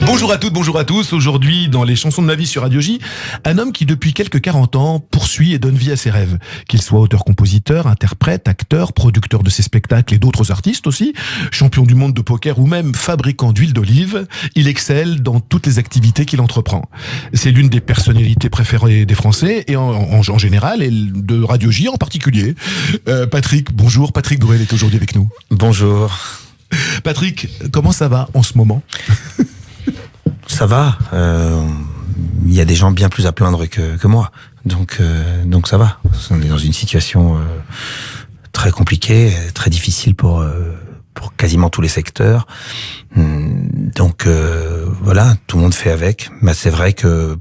Bonjour à toutes, bonjour à tous. Aujourd'hui, dans les chansons de ma vie sur Radio J, un homme qui depuis quelques 40 ans poursuit et donne vie à ses rêves. Qu'il soit auteur-compositeur, interprète, acteur, producteur de ses spectacles et d'autres artistes aussi, champion du monde de poker ou même fabricant d'huile d'olive, il excelle dans toutes les activités qu'il entreprend. C'est l'une des personnalités préférées des Français et en général et de Radio J en particulier. Patrick, bonjour. Patrick Bruel est aujourd'hui avec nous. Bonjour. Patrick, comment ça va en ce moment ? Ça va. Il y a des gens bien plus à plaindre que moi. Donc ça va. On est dans une situation très compliquée, très difficile pour quasiment tous les secteurs. Donc voilà, tout le monde fait avec. Mais c'est vrai que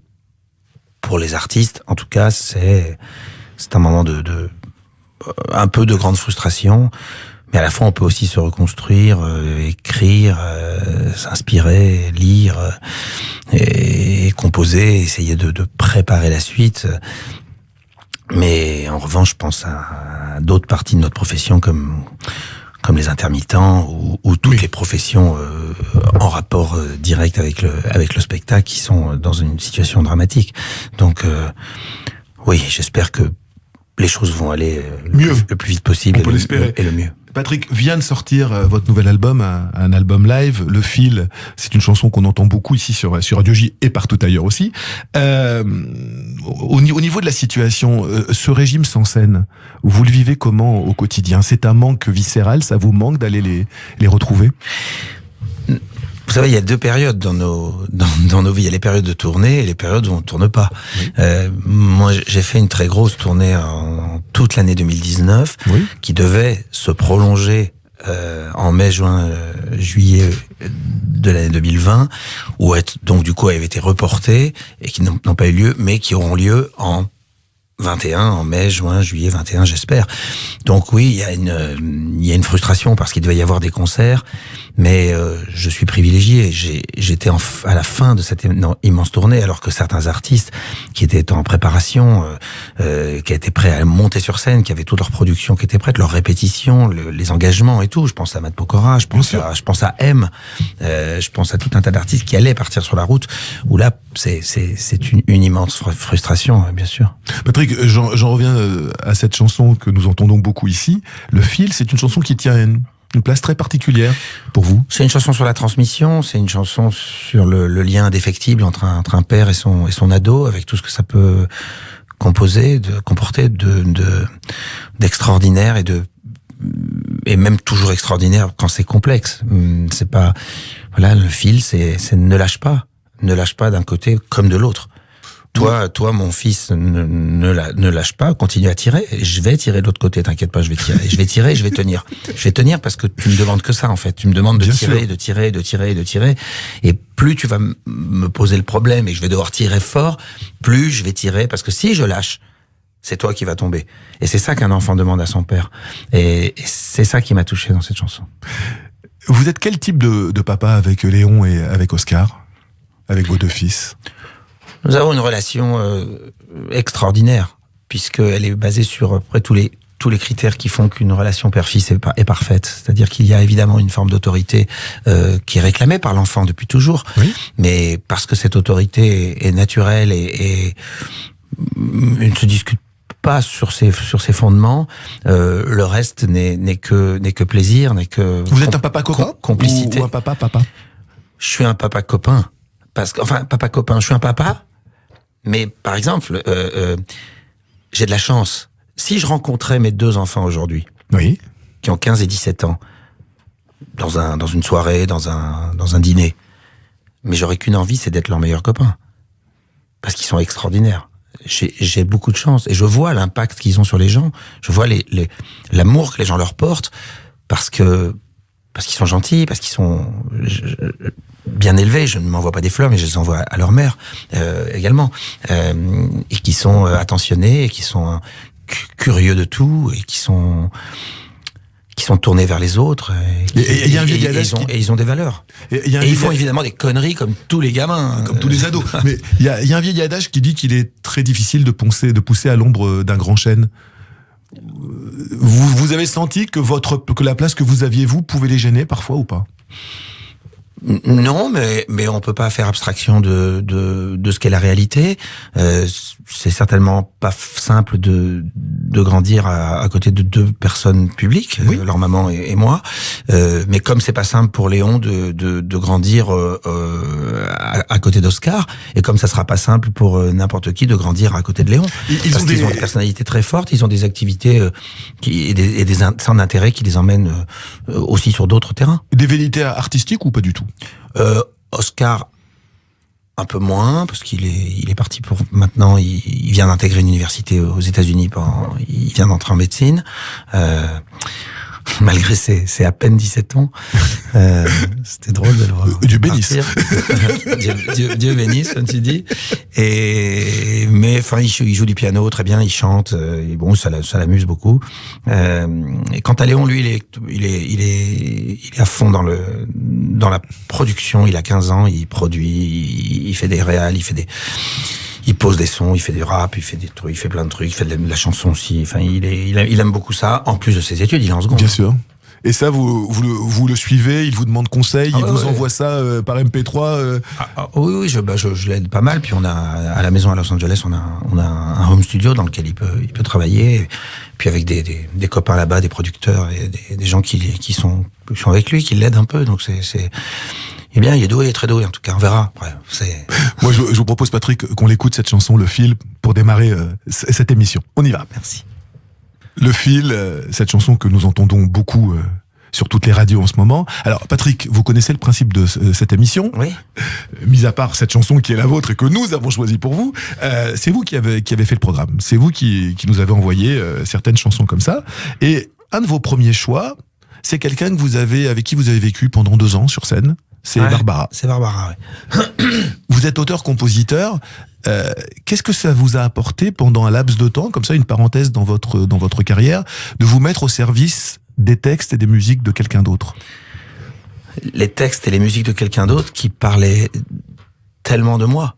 pour les artistes, en tout cas, c'est un moment de un peu de grande frustration. Mais à la fois, on peut aussi se reconstruire, écrire, s'inspirer, lire, et composer, essayer de préparer la suite. Mais en revanche, je pense à d'autres parties de notre profession comme les intermittents ou toutes les professions en rapport direct avec le spectacle qui sont dans une situation dramatique. Donc, oui, j'espère que les choses vont aller le plus vite possible et le mieux. Patrick, vient de sortir votre nouvel album, un album live, Le Fil. C'est une chanson qu'on entend beaucoup ici sur Radio J et partout ailleurs aussi. Au niveau de la situation, ce régime sans scène, vous le vivez comment au quotidien ? C'est un manque viscéral, ça vous manque d'aller les retrouver ? Vous savez, il y a deux périodes dans nos vies. Il y a les périodes de tournée et les périodes où on ne tourne pas. Oui. Moi, j'ai fait une très grosse tournée en toute l'année 2019, oui, qui devait se prolonger en mai, juin, juillet de l'année 2020, où donc du coup avait été reportée et qui n'ont pas eu lieu, mais qui auront lieu en 21, en mai, juin, juillet 21, j'espère. Donc oui, il y a une frustration parce qu'il devait y avoir des concerts, mais je suis privilégié. J'étais à la fin de cette immense tournée, alors que certains artistes qui étaient en préparation, qui étaient prêts à monter sur scène, qui avaient toute leur production qui était prête, leurs répétitions, les engagements et tout. Je pense à Matt Pokora, je pense à M, je pense à tout un tas d'artistes qui allaient partir sur la route, où là, c'est une immense frustration, bien sûr. Patrick, j'en reviens à cette chanson que nous entendons beaucoup ici. Le Fil, c'est une chanson qui tient une place très particulière pour vous. C'est une chanson sur la transmission, c'est une chanson sur le lien indéfectible entre un père et son ado, avec tout ce que ça peut comporter d'extraordinaire et même toujours extraordinaire quand c'est complexe. C'est pas, voilà, le fil, c'est ne lâche pas d'un côté comme de l'autre. Toi, mon fils, ne lâche pas, continue à tirer. Je vais tirer de l'autre côté, t'inquiète pas, je vais tirer, je vais tenir. Je vais tenir parce que tu me demandes que ça, en fait. Tu me demandes de tirer. Et plus tu vas me poser le problème et que je vais devoir tirer fort, plus je vais tirer, parce que si je lâche, c'est toi qui vas tomber. Et c'est ça qu'un enfant demande à son père. Et c'est ça qui m'a touché dans cette chanson. Vous êtes quel type de papa avec Léon et avec Oscar? Avec vos deux fils? Nous avons une relation extraordinaire, puisqu'elle est basée sur après tous les critères qui font qu'une relation père-fils est parfaite. C'est-à-dire qu'il y a évidemment une forme d'autorité qui est réclamée par l'enfant depuis toujours, oui, mais parce que cette autorité est naturelle et ne se discute pas sur ses fondements, le reste n'est que plaisir, n'est que... Vous êtes un papa copain complicité. Ou un papa? Je suis un papa copain. Papa copain, je suis un papa, mais par exemple, j'ai de la chance. Si je rencontrais mes deux enfants aujourd'hui, oui, qui ont 15 et 17 ans, dans une soirée, dans un dîner, mais j'aurais qu'une envie, c'est d'être leur meilleur copain. Parce qu'ils sont extraordinaires. J'ai beaucoup de chance. Et je vois l'impact qu'ils ont sur les gens. Je vois l'amour que les gens leur portent, parce qu'ils sont gentils, parce qu'ils sont bien élevés. Je ne m'envoie pas des fleurs, mais je les envoie à leur mère également. Et qui sont attentionnés, et qui sont curieux de tout, et qui sont tournés vers les autres. Et ils ont des valeurs. Et ils font évidemment des conneries comme tous les gamins. Comme tous les ados. Mais il y a un vieil adage qui dit qu'il est très difficile de pousser à l'ombre d'un grand chêne. vous avez senti que la place que vous aviez, vous, pouvait les gêner parfois ou pas? Non, mais on peut pas faire abstraction de ce qu'est la réalité. C'est certainement pas simple de grandir à côté de deux personnes publiques, oui. Leur maman et moi. Mais comme c'est pas simple pour Léon de grandir à côté d'Oscar, et comme ça sera pas simple pour n'importe qui de grandir à côté de Léon, parce qu'ils ont des personnalités très fortes, ils ont des activités et des centres d'intérêt qui les emmènent aussi sur d'autres terrains. Des velléités artistiques ou pas du tout? Oscar, un peu moins, parce qu'il est parti pour maintenant. Il vient d'intégrer une université aux États-Unis. Il vient d'entrer en médecine. Malgré ses à peine 17 ans. C'était drôle de le voir. Dieu bénisse. Dieu bénisse, comme tu dis. Mais enfin, il joue du piano très bien, il chante. Et bon, ça l'amuse beaucoup. Et quant à Léon, lui, il est à fond dans la production. Il a 15 ans, il produit, il fait des réals, il pose des sons, il fait du rap, il fait des trucs, il fait plein de trucs, il fait de la chanson aussi. Enfin, il aime beaucoup ça. En plus de ses études, il est en seconde. Bien sûr. Et ça, vous le suivez, il vous demande conseil, il vous envoie ça par MP3. Oui, je l'aide pas mal. Puis à la maison à Los Angeles, on a un home studio dans lequel il peut travailler. Puis avec des copains là-bas, des producteurs et des gens qui sont avec lui, qui l'aident un peu. Donc c'est eh bien, il est doué, il est très doué. En tout cas, on verra. Après, Moi, je vous propose, Patrick, qu'on l'écoute cette chanson, Le Fil, pour démarrer cette émission. On y va. Merci. Le Fil, cette chanson que nous entendons beaucoup sur toutes les radios en ce moment. Alors, Patrick, vous connaissez le principe de cette émission. Oui. Mis à part cette chanson qui est la vôtre et que nous avons choisie pour vous, c'est vous qui avez fait le programme. C'est vous qui nous avez envoyé certaines chansons comme ça. Et un de vos premiers choix, c'est quelqu'un avec qui vous avez vécu pendant 2 ans sur scène. C'est Barbara. C'est Barbara, oui. Vous êtes auteur-compositeur. Qu'est-ce que ça vous a apporté pendant un laps de temps, comme ça, une parenthèse dans votre carrière, de vous mettre au service des textes et des musiques de quelqu'un d'autre? Les textes et les musiques de quelqu'un d'autre qui parlaient tellement de moi.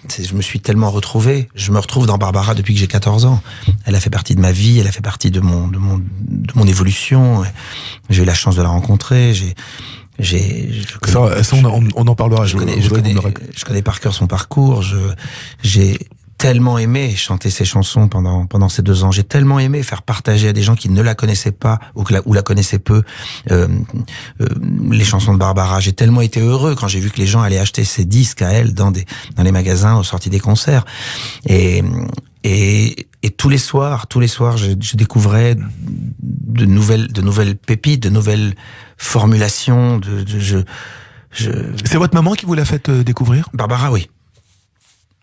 Je me suis tellement retrouvé. Je me retrouve dans Barbara depuis que j'ai 14 ans. Elle a fait partie de ma vie, elle a fait partie de mon évolution. J'ai eu la chance de la rencontrer. On en parlera. Je connais par cœur son parcours. J'ai tellement aimé chanter ses chansons pendant ces 2 ans. J'ai tellement aimé faire partager à des gens qui ne la connaissaient pas ou la connaissaient peu les chansons de Barbara. J'ai tellement été heureux quand j'ai vu que les gens allaient acheter ses disques à elle dans les magasins aux sorties des concerts. Et tous les soirs, je découvrais de nouvelles pépites, de nouvelles formulations. C'est votre maman qui vous l'a fait découvrir? Barbara, oui.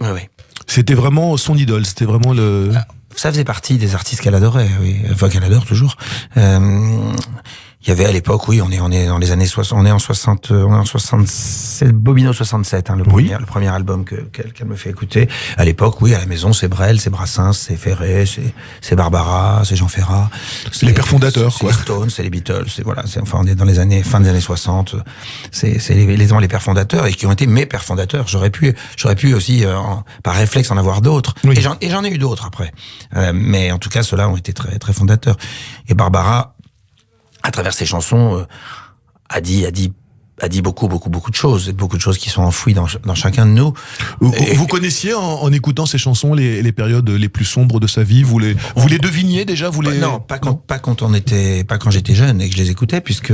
Oui. C'était vraiment son idole. C'était vraiment le. Ça faisait partie des artistes qu'elle adorait, oui. Enfin, qu'elle adore toujours. Il y avait à l'époque, oui, on est dans les années 60, on est en 67, Bobino 67, le premier album qu'elle me fait écouter. À l'époque, oui, à la maison, c'est Brel, c'est Brassens, c'est Ferré, c'est Barbara, c'est Jean Ferrat. Les pères fondateurs, quoi. C'est les Stones, c'est les Beatles, enfin, on est dans les fin des années 60. C'est les pères fondateurs et qui ont été mes pères fondateurs. J'aurais pu aussi, par réflexe, en avoir d'autres. Oui. Et j'en ai eu d'autres après. Mais en tout cas, ceux-là ont été très, très fondateurs. Et Barbara, à travers ses chansons, a dit beaucoup de choses qui sont enfouies dans chacun de nous. Vous connaissiez en écoutant ces chansons les périodes les plus sombres de sa vie? Vous les deviniez déjà? Non, pas quand j'étais jeune et que je les écoutais, puisque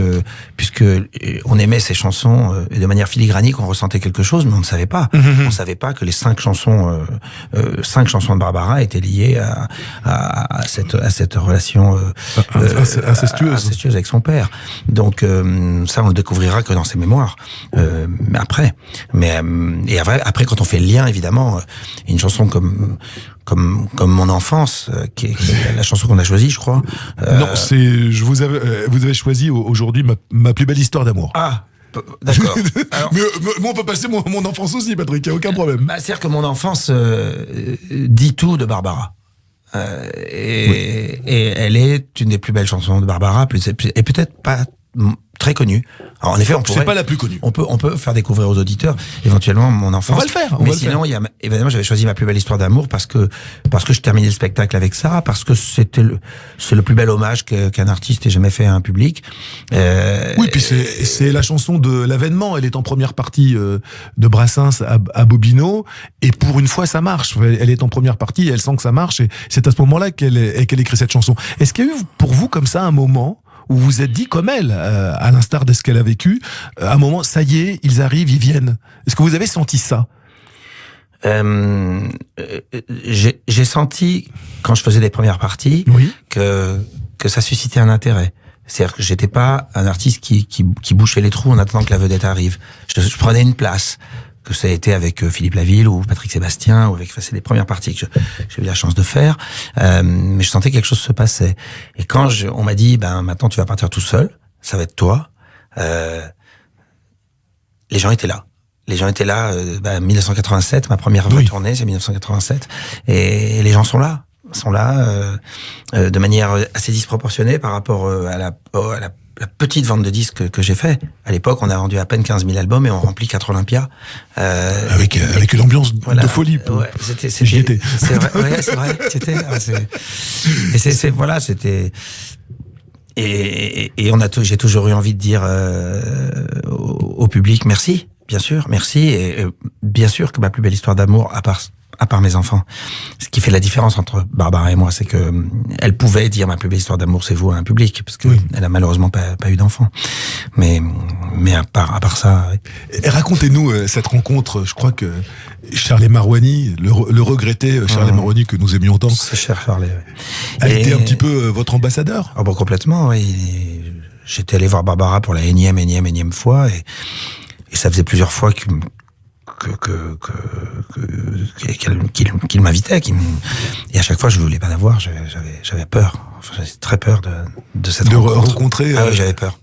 on aimait ces chansons et de manière filigranique, on ressentait quelque chose, mais on ne savait pas. On savait pas que les 5 chansons de Barbara étaient liées à cette relation incestueuse avec son père. Donc ça, on le découvrira que dans ses mémoires. Après, quand on fait le lien, évidemment, une chanson comme Mon enfance, qui est la chanson qu'on a choisie, je crois. Non, vous avez choisi aujourd'hui ma plus belle histoire d'amour. Ah. D'accord. Alors, mais on peut passer mon enfance aussi, Patrick, il n'y a aucun problème. C'est-à-dire que mon enfance dit tout de Barbara. Et elle est une des plus belles chansons de Barbara, et peut-être pas très connue. Alors, en effet, c'est pas la plus connue. On peut faire découvrir aux auditeurs éventuellement mon enfance. On va le faire. Mais sinon, évidemment, j'avais choisi Ma plus belle histoire d'amour parce que je terminais le spectacle avec ça, parce que c'est le plus bel hommage qu'un artiste ait jamais fait à un public. Oui, puis c'est la chanson de l'avènement. Elle est en première partie de Brassens à Bobino, et pour une fois, ça marche. Elle est en première partie, elle sent que ça marche, et c'est à ce moment-là qu'elle écrit cette chanson. Est-ce qu'il y a eu pour vous comme ça un moment où vous vous êtes dit, comme elle, à l'instar de ce qu'elle a vécu, à un moment, ça y est, ils arrivent, ils viennent. Est-ce que vous avez senti ça ? J'ai senti, quand je faisais des premières parties, oui, que ça suscitait un intérêt. C'est-à-dire que j'étais pas un artiste qui bouchait les trous en attendant que la vedette arrive. Je prenais une place. Que ça a été avec Philippe Laville ou Patrick Sébastien, ou c'est les premières parties que j'ai eu la chance de faire, mais je sentais que quelque chose se passait. Et quand on m'a dit, maintenant tu vas partir tout seul, ça va être toi, les gens étaient là. 1987, ma première vraie tournée, c'est 1987, et les gens sont là de manière assez disproportionnée par rapport à la petite vente de disques que j'ai fait. À l'époque, on a vendu à peine 15 000 albums et on remplit 4 Olympias. Avec une ambiance de folie. J'y étais. C'est vrai, c'est vrai. C'était. Et j'ai toujours eu envie de dire au public merci, bien sûr, merci, et bien sûr que Ma plus belle histoire d'amour, à part mes enfants. Ce qui fait la différence entre Barbara et moi, c'est que elle pouvait dire Ma plus belle histoire d'amour, c'est vous, à un public, parce que elle a malheureusement pas eu d'enfants. Mais à part ça. Oui. Et racontez-nous cette rencontre. Je crois que Charles Marouani, le regretté Charles Marouani que nous aimions tant, c'est cher Charles, a été un petit peu votre ambassadeur. Ah bon, complètement. Oui. J'étais allé voir Barbara pour la énième fois, et ça faisait plusieurs fois qu'il m'invitait, et à chaque fois je voulais pas la voir, j'avais peur. Enfin, j'avais très peur de cette rencontrer. Ah oui, j'avais peur.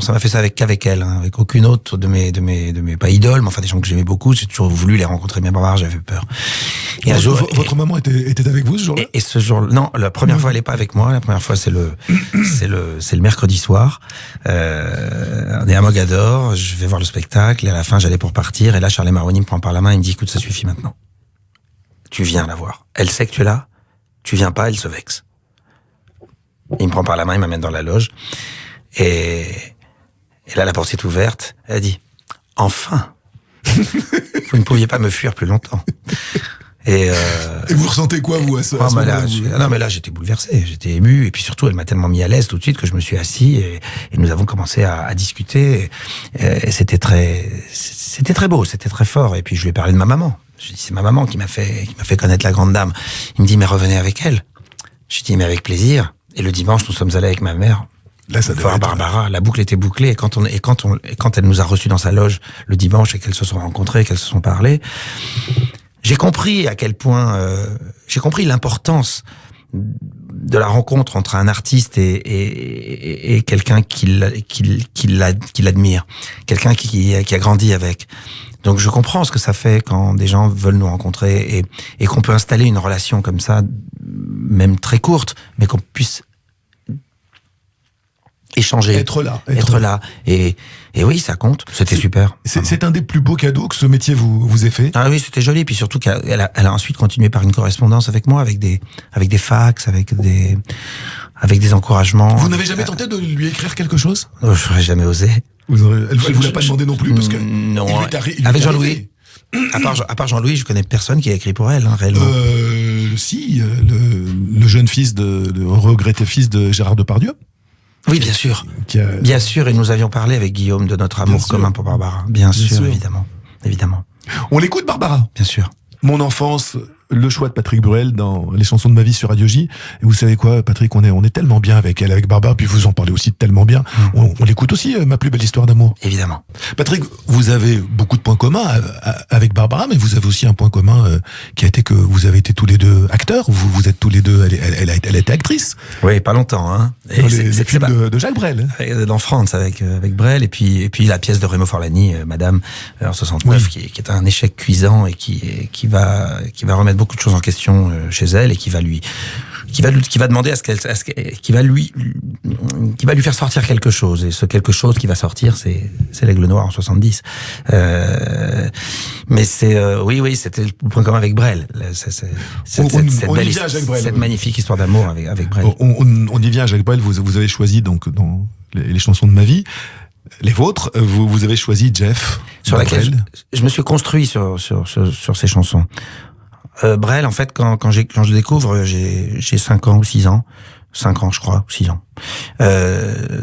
Ça m'a fait ça qu'avec elle, avec aucune autre de mes pas idoles, mais enfin des gens que j'aimais beaucoup. J'ai toujours voulu les rencontrer, mais Barbara, j'avais peur. Et un jour, votre maman était avec vous ce jour-là? Et ce jour, non, la première fois elle est pas avec moi. La première fois c'est le mercredi soir. On est à Mogador, je vais voir le spectacle, et à la fin j'allais pour partir, et là Charles Marouani me prend par la main, il me dit écoute, ça suffit maintenant. Tu viens la voir. Elle sait que tu es là. Tu viens pas, elle se vexe. Il me prend par la main, il m'amène dans la loge. Et là, la porte est ouverte. Elle a dit « Enfin !» Vous ne pouviez pas me fuir plus longtemps. Et vous ressentez quoi, vous, à ce moment-là? Non, mais là, j'étais bouleversé, j'étais ému. Et puis surtout, elle m'a tellement mis à l'aise tout de suite que je me suis assis et nous avons commencé à discuter. Et c'était très beau, c'était très fort. Et puis, je lui ai parlé de ma maman. Je lui ai dit, c'est ma maman qui m'a fait connaître la grande dame. Il me dit, mais revenez avec elle. Je lui ai dit, mais avec plaisir. Et le dimanche, nous sommes allés avec ma mère. Là, ça voir Barbara, la boucle était bouclée, et quand elle nous a reçus dans sa loge le dimanche et qu'elles se sont rencontrées, qu'elles se sont parlé, j'ai compris à quel point, j'ai compris l'importance de la rencontre entre un artiste et quelqu'un qui l'admire, quelqu'un qui a grandi avec. Donc je comprends ce que ça fait quand des gens veulent nous rencontrer et qu'on peut installer une relation comme ça, même très courte, mais qu'on puisse échanger, être là. Et oui, ça compte. C'était super. C'est un des plus beaux cadeaux que ce métier vous ait fait. Ah oui, c'était joli. Puis surtout qu'elle a ensuite continué par une correspondance avec moi, avec des fax, avec des encouragements. Vous n'avez jamais tenté de lui écrire quelque chose? Je n'aurais jamais osé. Elle vous l'a pas demandé non plus, parce que non. Avec Jean-Louis. À part Jean-Louis, je connais personne qui a écrit pour elle, réellement. Si, le jeune fils le regretté fils de Gérard Depardieu. Oui, bien sûr. Bien sûr, et nous avions parlé avec Guillaume de notre amour commun pour Barbara. Bien sûr, évidemment. On l'écoute, Barbara. Bien sûr. Mon enfance, le choix de Patrick Bruel dans les chansons de ma vie sur Radio J. Et vous savez quoi, Patrick, on est tellement bien avec elle, avec Barbara, puis vous en parlez aussi tellement bien. On l'écoute aussi, Ma plus belle histoire d'amour. Évidemment. Patrick, vous avez beaucoup de points communs avec Barbara, mais vous avez aussi un point commun qui a été que vous avez été tous les deux acteurs. Vous êtes tous les deux, elle a été actrice. Oui, pas longtemps, hein. Dans les films de Jacques Brel. Dans France, avec Brel, et puis la pièce de Remo Forlani, Madame, en 69, qui est un échec cuisant et qui va remettre beaucoup de choses en question chez elle, et qui va lui qui va demander qui va lui faire sortir quelque chose. Et ce quelque chose qui va sortir, c'est l'Aigle Noir en 70. Mais oui, c'était le point commun avec Brel. Cette magnifique histoire d'amour avec Brel. On y vient, Jacques Brel. Vous avez choisi donc dans les chansons de ma vie, les vôtres, vous avez choisi Jeff. Sur laquelle je me suis construit sur ces chansons. Brel, en fait, quand je découvre, j'ai 5 ans ou 6 ans. 5 ans, je crois, 6 ans.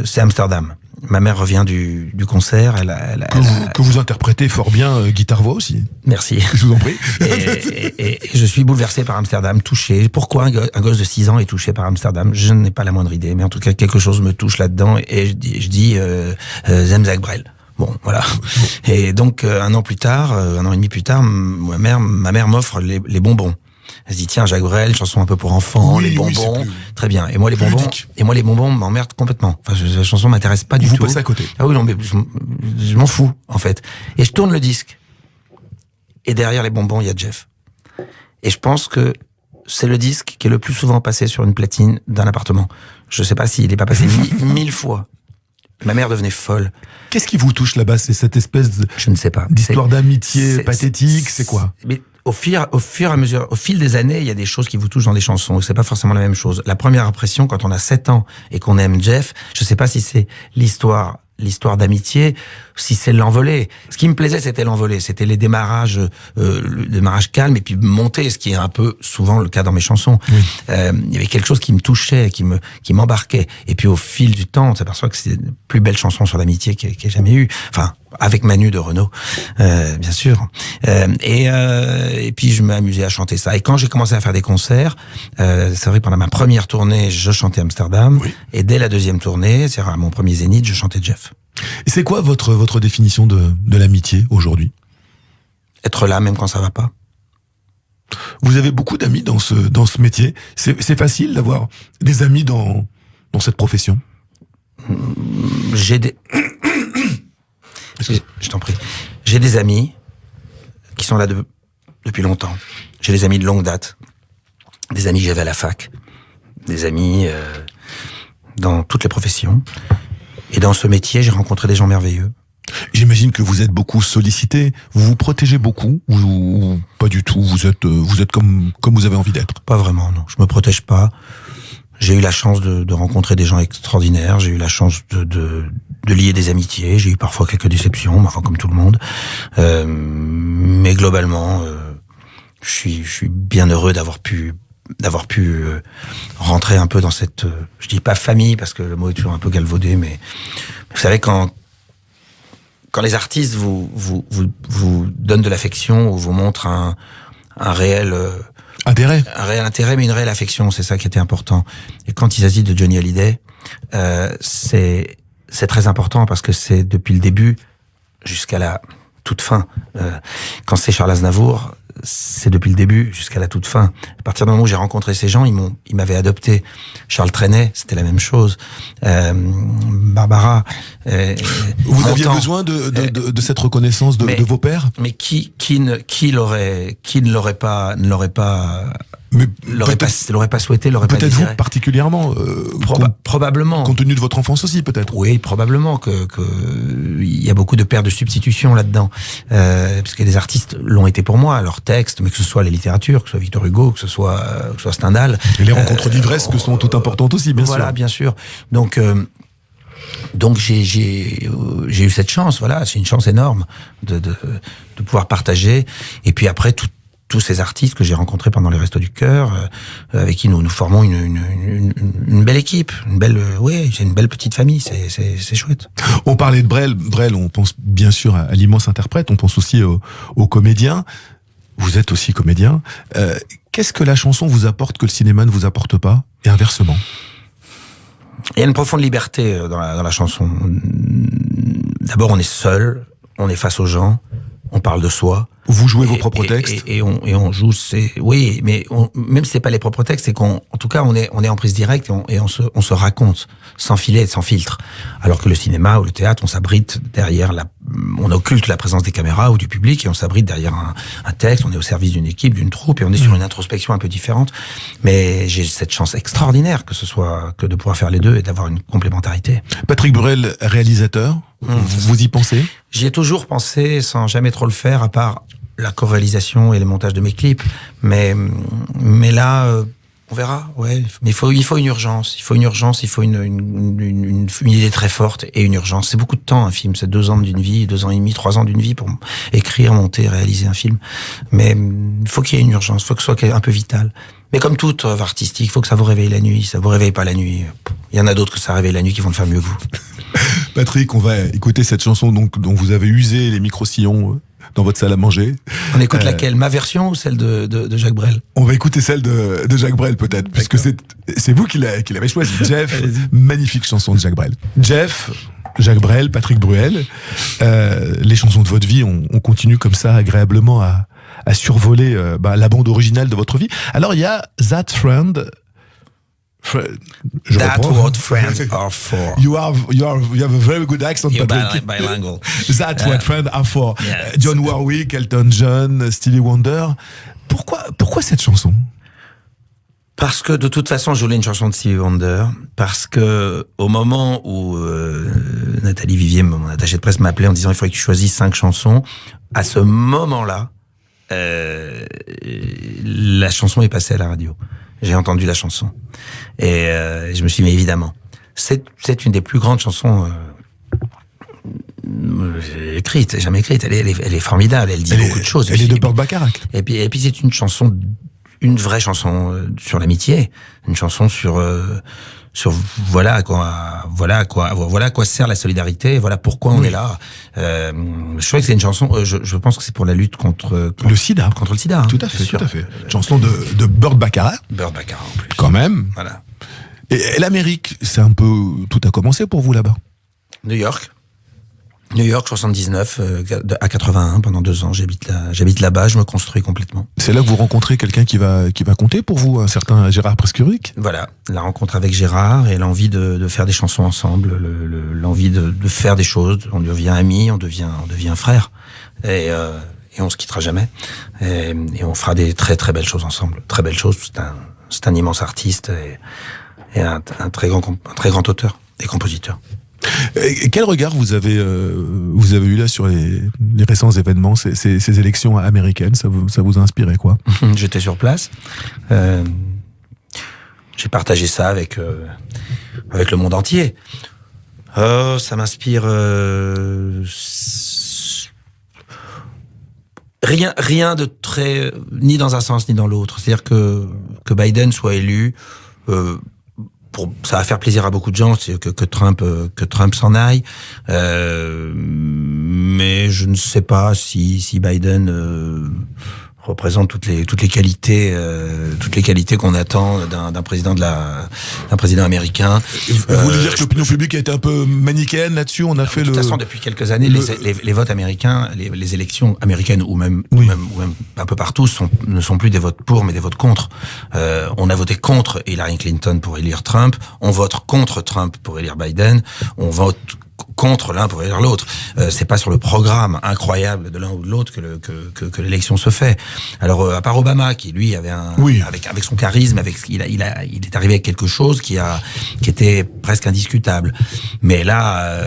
C'est Amsterdam. Ma mère revient du concert. Que vous interprétez fort bien, guitare-voix aussi. Merci. Je vous en prie. Et je suis bouleversé par Amsterdam, touché. Pourquoi un gosse de 6 ans est touché par Amsterdam? Je n'ai pas la moindre idée, mais en tout cas, quelque chose me touche là-dedans. Et je dis j'aime Jacques Brel. Bon, voilà. Et donc, un an et demi plus tard, ma mère m'offre les bonbons. Elle se dit, tiens, Jacques Brel, chanson un peu pour enfants, les bonbons. Très bien. Et moi, les bonbons m'emmerdent complètement. Enfin, la chanson m'intéresse pas du tout. Vous passez à côté. Ah oui, non, mais je m'en fous, en fait. Et je tourne le disque. Et derrière les bonbons, il y a Jeff. Et je pense que c'est le disque qui est le plus souvent passé sur une platine d'un appartement. Je sais pas s'il est pas passé 1000 fois. Ma mère devenait folle. Qu'est-ce qui vous touche là-bas? C'est cette espèce je ne sais pas. d'histoire d'amitié pathétique, c'est quoi? Mais au fur et à mesure, au fil des années, il y a des choses qui vous touchent dans les chansons. C'est pas forcément la même chose. La première impression, quand on a 7 ans et qu'on aime Jeff, je sais pas si c'est l'histoire d'amitié, si c'est l'envolée. Ce qui me plaisait, c'était l'envolée. C'était les démarrages, le démarrage calme et puis monter, ce qui est un peu souvent le cas dans mes chansons. Oui. Il y avait quelque chose qui me touchait, qui m'embarquait. Et puis au fil du temps, on s'aperçoit que c'est la plus belle chanson sur l'amitié qu'il y ait jamais eu. Enfin, avec Manu de Renaud, bien sûr. Et puis je m'amusais à chanter ça. Et quand j'ai commencé à faire des concerts, c'est vrai, pendant ma première tournée, je chantais Amsterdam. Oui. Et dès la deuxième tournée, c'est-à-dire à mon premier Zénith, je chantais Jeff. Et c'est quoi votre définition de l'amitié aujourd'hui? Être là même quand ça va pas. Vous avez beaucoup d'amis dans ce métier. C'est facile d'avoir des amis dans cette profession? Je t'en prie. J'ai des amis qui sont là depuis longtemps. J'ai des amis de longue date. Des amis que j'avais à la fac. Des amis dans toutes les professions. Et dans ce métier, j'ai rencontré des gens merveilleux. J'imagine que vous êtes beaucoup sollicité. Vous vous protégez beaucoup ou pas du tout? Vous êtes comme vous avez envie d'être? Pas vraiment, non. Je me protège pas. J'ai eu la chance de rencontrer des gens extraordinaires. J'ai eu la chance de lier des amitiés. J'ai eu parfois quelques déceptions, enfin comme tout le monde. Mais globalement, je suis bien heureux d'avoir pu rentrer un peu dans cette, je dis pas famille parce que le mot est toujours un peu galvaudé, mais vous savez quand les artistes vous donnent de l'affection ou vous montrent un réel intérêt, mais une réelle affection, c'est ça qui était important. Et quand il s'agit de Johnny Hallyday, c'est très important parce que c'est depuis le début jusqu'à la toute fin. Quand c'est Charles Aznavour, c'est depuis le début jusqu'à la toute fin. À partir du moment où j'ai rencontré ces gens, ils m'avaient adopté. Charles Trenet, c'était la même chose. Barbara. Vous aviez besoin de cette reconnaissance de vos pères? Mais qui ne l'aurait pas souhaité, l'aurait pas désiré. Peut-être vous particulièrement. Probablement. Compte tenu de votre enfance aussi, peut-être. Oui, probablement que il y a beaucoup de paires de substitutions là-dedans, parce que les artistes l'ont été pour moi, leurs textes, mais que ce soit les littératures, que ce soit Victor Hugo, que ce soit Stendhal. Et les rencontres d'ivresse que sont toutes importantes aussi, bien sûr. Voilà, bien sûr. Donc j'ai eu cette chance, voilà, c'est une chance énorme de pouvoir partager. Et puis après tous ces artistes que j'ai rencontrés pendant les Restos du Cœur, avec qui nous formons une belle équipe, j'ai une belle petite famille, c'est chouette. On parlait de Brel, on pense bien sûr à l'immense interprète, on pense aussi aux comédiens. Vous êtes aussi comédien. Qu'est-ce que la chanson vous apporte que le cinéma ne vous apporte pas, et inversement? Il y a une profonde liberté dans la chanson. D'abord, on est seul, on est face aux gens, on parle de soi. Vous jouez vos propres textes et on joue. Oui, mais même si c'est pas les propres textes, c'est en tout cas, on est en prise directe et on se raconte sans filet, sans filtre. Alors que le cinéma ou le théâtre, on s'abrite derrière on occulte la présence des caméras ou du public et on s'abrite derrière un texte, on est au service d'une équipe, d'une troupe et on est sur une introspection un peu différente. Mais j'ai cette chance extraordinaire que de pouvoir faire les deux et d'avoir une complémentarité. Patrick Bruel, réalisateur, vous y pensez? J'y ai toujours pensé sans jamais trop le faire, à part la co-réalisation et le montage de mes clips. Mais là, on verra, ouais. Mais il faut une urgence. Il faut une idée très forte et une urgence. C'est beaucoup de temps, un film. C'est 2 ans d'une vie, 2 ans et demi, 3 ans d'une vie pour écrire, monter, réaliser un film. Mais il faut qu'il y ait une urgence. Il faut que ce soit un peu vital. Mais comme toute œuvre artistique, il faut que ça vous réveille la nuit. Ça vous réveille pas la nuit. Il y en a d'autres que ça réveille la nuit qui vont le faire mieux que vous. Patrick, on va écouter cette chanson dont vous avez usé les micro-sillons dans votre salle à manger. On écoute laquelle? Ma version ou celle de Jacques Brel? On va écouter celle de Jacques Brel peut-être, puisque c'est vous qui l'avez choisi. Jeff, magnifique chanson de Jacques Brel. Jeff, Jacques Brel, Patrick Bruel, les chansons de votre vie, on continue comme ça agréablement à survoler la bande originale de votre vie. Alors il y a That Friend. That's what friends are for. You have a very good accent, Patrick. Bilingual. That's what friends are for. Yeah, John Warwick, Elton John, Stevie Wonder. Pourquoi cette chanson? Parce que de toute façon, je voulais une chanson de Stevie Wonder. Parce que au moment où Nathalie Vivier, mon attachée de presse, m'appelait en disant il faudrait que tu choisisses 5 chansons, à ce moment-là, la chanson est passée à la radio. J'ai entendu la chanson. Et je me suis dit, mais évidemment, c'est une des plus grandes chansons jamais écrite. Elle est formidable, elle dit beaucoup de choses. Elle est de Burt Bacharach. Et puis c'est une vraie chanson sur l'amitié, une chanson sur voilà à quoi sert la solidarité, voilà pourquoi on est là. Je crois que c'est une chanson, je pense que c'est pour la lutte contre le sida. Contre le sida. Tout à fait. Chanson de Burt Bacharach. Burt Bacharach en plus. Quand même. Voilà. Et l'Amérique, c'est un peu, tout a commencé pour vous là-bas. New York, 79 à 81, pendant 2 ans, j'habite là-bas, je me construis complètement. C'est là que vous rencontrez quelqu'un qui va compter pour vous, un certain Gérard Prescuric. Voilà, la rencontre avec Gérard et l'envie de faire des chansons ensemble, l'envie de faire des choses. On devient amis, on devient frères, et on se quittera jamais. Et on fera des très très belles choses ensemble, très belles choses. C'est un immense artiste et un très grand auteur et compositeur. Et quel regard vous avez eu là sur les récents événements, ces élections américaines? Ça vous a inspiré quoi? J'étais sur place. J'ai partagé ça avec le monde entier. Ça m'inspire rien de très, ni dans un sens ni dans l'autre. C'est-à-dire que Biden soit élu. Ça va faire plaisir à beaucoup de gens, c'est que Trump s'en aille, mais je ne sais pas si Biden représente toutes les qualités qu'on attend d'un président américain. Vous voulez dire que l'opinion publique a été un peu manichéenne là-dessus? On a fait de toute façon, depuis quelques années, les votes américains, les élections américaines ou même un peu partout ne sont plus des votes pour, mais des votes contre. On a voté contre Hillary Clinton pour élire Trump. On vote contre Trump pour élire Biden. On vote contre l'un pour élire l'autre. C'est pas sur le programme incroyable de l'un ou de l'autre que l'élection se fait. Alors à part Obama qui lui avait avec son charisme, il est arrivé avec quelque chose qui était presque indiscutable. Mais là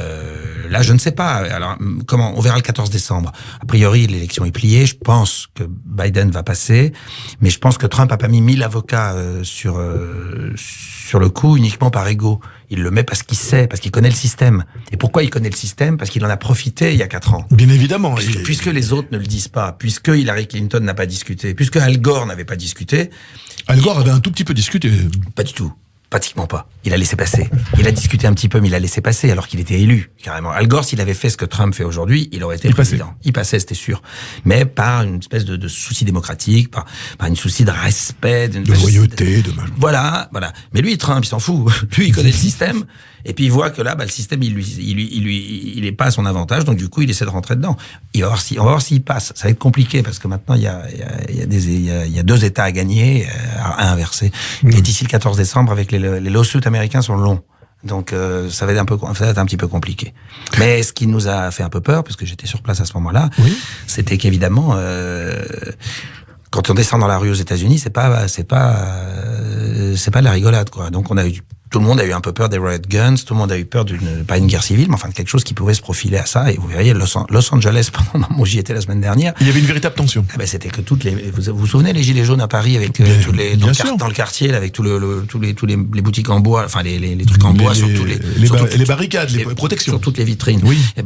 je ne sais pas. Alors comment on verra le 14 décembre. A priori l'élection est pliée. Je pense que Biden va passer, mais je pense que Trump a pas mis 1000 avocats sur le coup uniquement par ego. Il le met parce qu'il sait, parce qu'il connaît le système. Et pourquoi il connaît le système? Parce qu'il en a profité il y a 4 ans. Bien évidemment. Puisque les autres ne le disent pas, puisque Hillary Clinton n'a pas discuté, puisque Al Gore n'avait pas discuté. Al Gore avait un tout petit peu discuté. Pas du tout. Pratiquement pas. Il a laissé passer. Il a discuté un petit peu, mais il a laissé passer alors qu'il était élu, carrément. Al Gore, s'il avait fait ce que Trump fait aujourd'hui, il aurait été président. Il passait, c'était sûr. Mais par une espèce de souci démocratique, par une souci de respect, de loyauté, Voilà. Mais lui, Trump, il s'en fout. Lui, il connaît le système. Et puis il voit que là, le système, il est pas à son avantage, donc du coup, il essaie de rentrer dedans. On va voir s'il passe. Ça va être compliqué parce que maintenant, il y a 2 États à gagner, à inverser. Et d'ici le 14 décembre, avec les lawsuits américains sont longs. Donc ça va être un petit peu compliqué. Mais ce qui nous a fait un peu peur, parce que j'étais sur place à ce moment-là, c'était qu'évidemment, quand on descend dans la rue aux États-Unis, c'est pas de la rigolade, quoi. Donc tout le monde a eu un peu peur des riot guns, tout le monde a eu peur pas une guerre civile, mais enfin de quelque chose qui pouvait se profiler à ça. Et vous verriez, Los Angeles, pendant le moment où j'y étais la semaine dernière, il y avait une véritable tension. C'était que vous vous souvenez les gilets jaunes à Paris avec dans le quartier, là, avec tous les boutiques en bois, enfin les trucs en bois sur tous les barricades, les protections sur toutes les vitrines. Oui. Et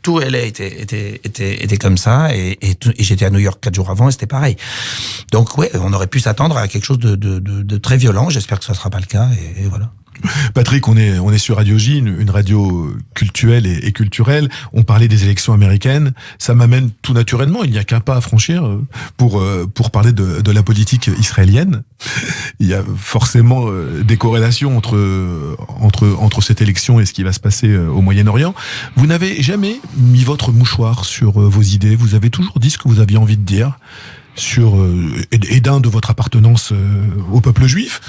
tout LA était comme ça, et j'étais à New York 4 jours avant et c'était pareil. Donc on aurait pu s'attendre à quelque chose de très violent. J'espère que ça sera pas le cas, et voilà. Patrick, on est sur Radio J, une radio cultuelle et culturelle. On parlait des élections américaines. Ça m'amène tout naturellement, il n'y a qu'un pas à franchir pour parler de la politique israélienne. Il y a forcément des corrélations entre cette élection et ce qui va se passer au Moyen-Orient. Vous n'avez jamais mis votre mouchoir sur vos idées. Vous avez toujours dit ce que vous aviez envie de dire. Et d'un de votre appartenance au peuple juif.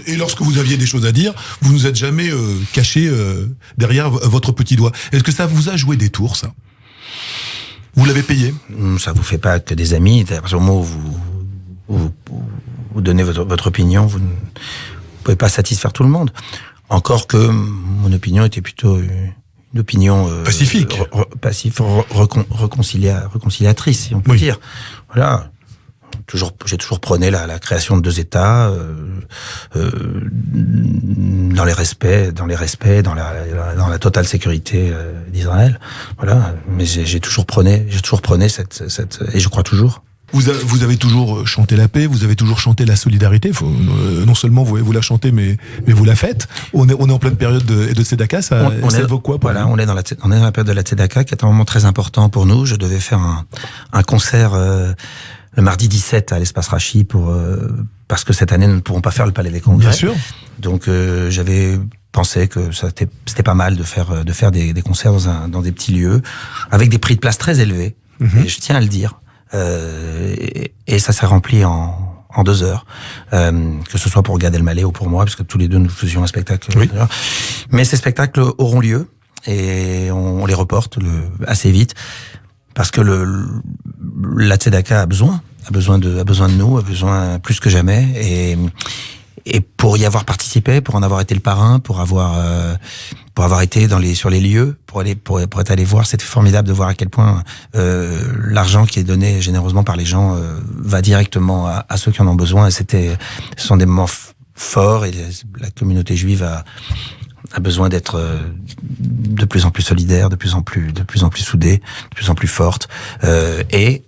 Et lorsque vous aviez des choses à dire, vous nous êtes jamais caché derrière votre petit doigt. Est-ce que ça vous a joué des tours, ça? Vous l'avez payé? Ça vous fait pas que des amis. À partir du moment où vous donnez votre opinion, vous ne pouvez pas satisfaire tout le monde. Encore que mon opinion était plutôt une opinion pacifique, réconciliatrice, si on peut dire. Voilà. J'ai toujours prôné la création de 2 États dans les respects, dans la totale sécurité d'Israël. Voilà. Mais j'ai toujours prôné cette et je crois toujours. Vous avez toujours chanté la paix, vous avez toujours chanté la solidarité. Non seulement vous la chantez, mais vous la faites. On est en pleine période de Tzedaka. Ça évoque quoi pour vous? On est dans la période de la Tzedaka, qui est un moment très important pour nous. Je devais faire un concert le mardi 17 à l'Espace Rachi parce que cette année nous ne pourrons pas faire le Palais des Congrès. Bien sûr. Donc j'avais pensé que c'était pas mal de faire des concerts dans des petits lieux avec des prix de place très élevés. Et je tiens à le dire. Et ça s'est rempli en 2 heures, que ce soit pour Gad Elmaleh ou pour moi, parce que tous les deux nous faisions un spectacle. Oui. Mais ces spectacles auront lieu et on les reporte assez vite parce que la Tzedaka a besoin de nous, a besoin plus que jamais, et pour y avoir participé, pour en avoir été le parrain, pour avoir été sur les lieux, pour être allé voir, c'était formidable de voir à quel point l'argent qui est donné généreusement par les gens va directement à ceux qui en ont besoin. Et ce sont des moments forts, et la communauté juive a besoin d'être de plus en plus solidaire, de plus en plus soudée, de plus en plus forte, et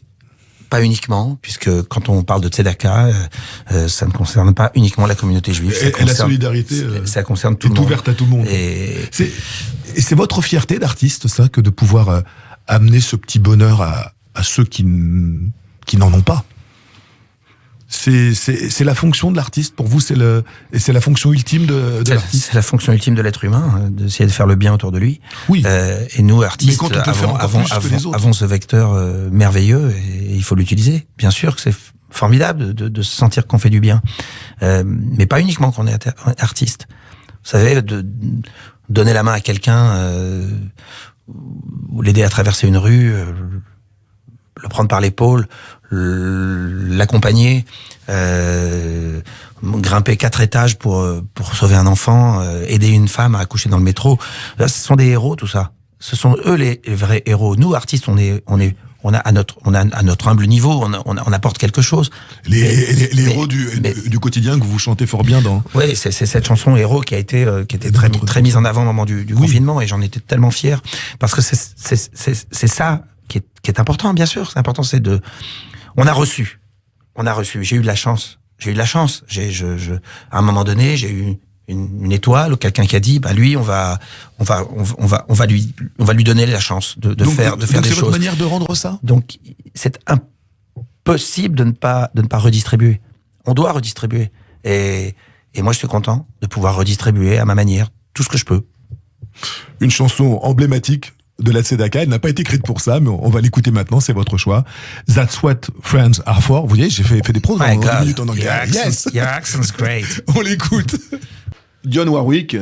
pas uniquement, puisque quand on parle de Tzedaka, ça ne concerne pas uniquement la communauté juive. Et la solidarité, ça concerne tout le monde. Est ouverte à tout le monde. Et c'est votre fierté d'artiste, ça, que de pouvoir amener ce petit bonheur à ceux qui n'en ont pas. C'est la fonction de l'artiste pour vous, c'est la fonction ultime de l'artiste. C'est la fonction ultime de l'être humain, d'essayer de faire le bien autour de lui. Oui. Et nous, artistes, avons ce vecteur merveilleux, et il faut l'utiliser. Bien sûr que c'est formidable de se sentir qu'on fait du bien, mais pas uniquement qu'on est artiste. Vous savez, de donner la main à quelqu'un, ou l'aider à traverser une rue, le prendre par l'épaule, l'accompagner, grimper 4 étages pour sauver un enfant, aider une femme à accoucher dans le métro. Là, ce sont des héros, tout ça. Ce sont eux les vrais héros. Nous, artistes, on a à notre humble niveau, on apporte quelque chose. Les héros du quotidien que vous chantez fort bien dans. Oui, c'est cette chanson Héros qui était très mise en avant au moment du confinement, et j'en étais tellement fier, parce que c'est ça qui est important, bien sûr. C'est important, on a reçu. J'ai eu de la chance. À un moment donné, j'ai eu une étoile, ou quelqu'un qui a dit, lui, on va lui donner la chance de faire des choses. C'est votre manière de rendre ça? Donc, c'est impossible de ne pas redistribuer. On doit redistribuer. Et moi, je suis content de pouvoir redistribuer à ma manière tout ce que je peux. Une chanson emblématique de la Tzedaka, elle n'a pas été écrite pour ça, mais on va l'écouter maintenant, c'est votre choix. That's what friends are for. Vous voyez, j'ai fait des pros dans 2 minutes en anglais. Your accent's great. On l'écoute. Dionne Warwick,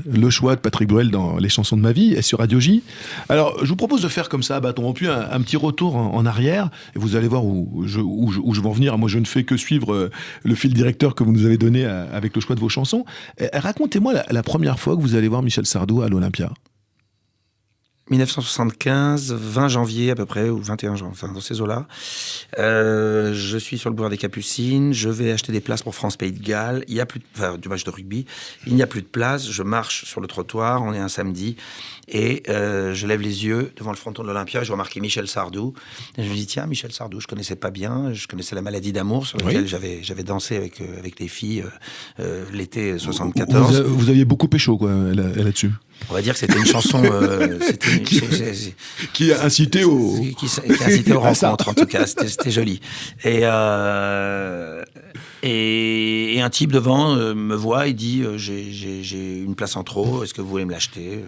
le choix de Patrick Bruel dans Les chansons de ma vie est sur Radio J. Alors, je vous propose de faire comme ça, bâton rompu, un petit retour en arrière, et vous allez voir où je veux en venir. Moi, je ne fais que suivre le fil directeur que vous nous avez donné avec le choix de vos chansons. Racontez-moi la première fois que vous allez voir Michel Sardou à l'Olympia. 1975, 20 janvier à peu près, ou 21 janvier, enfin dans ces eaux-là. Je suis sur le boulevard des Capucines, je vais acheter des places pour France-Pays de Galles. Il y a plus du match de rugby. Il n'y a plus de place, je marche sur le trottoir, on est un samedi, et je lève les yeux devant le fronton de l'Olympia, et je remarque Michel Sardou. Et je me dis, tiens, Michel Sardou, je connaissais pas bien, je connaissais La maladie d'amour, sur laquelle j'avais dansé avec les filles l'été 74. Vous aviez beaucoup pécho, quoi, là-dessus. On va dire que c'était une chanson qui a incité au rencontre, en tout cas. C'était joli. Et un type devant me voit, il dit j'ai une place en trop, est-ce que vous voulez me l'acheter?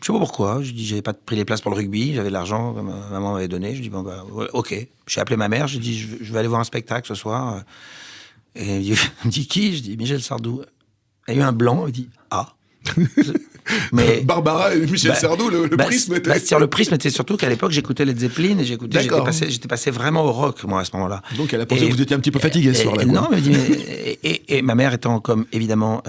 Je sais pas pourquoi. Je dis j'avais pas pris les places pour le rugby, j'avais de l'argent que ma maman m'avait donné. Je dis bon bah ok. J'ai appelé ma mère, j'ai dit je vais aller voir un spectacle ce soir. Et elle me dit qui? Je dis Michel Sardou. Il y a eu un blanc, il dit ah. Mais Barbara et Michel Sardou, le prisme était... le prisme était surtout qu'à l'époque j'écoutais Led Zeppelin et j'étais passé vraiment au rock moi à ce moment-là. Donc elle a pensé que vous étiez un petit peu fatigué ce soir-là. Non, mais ma mère étant comme évidemment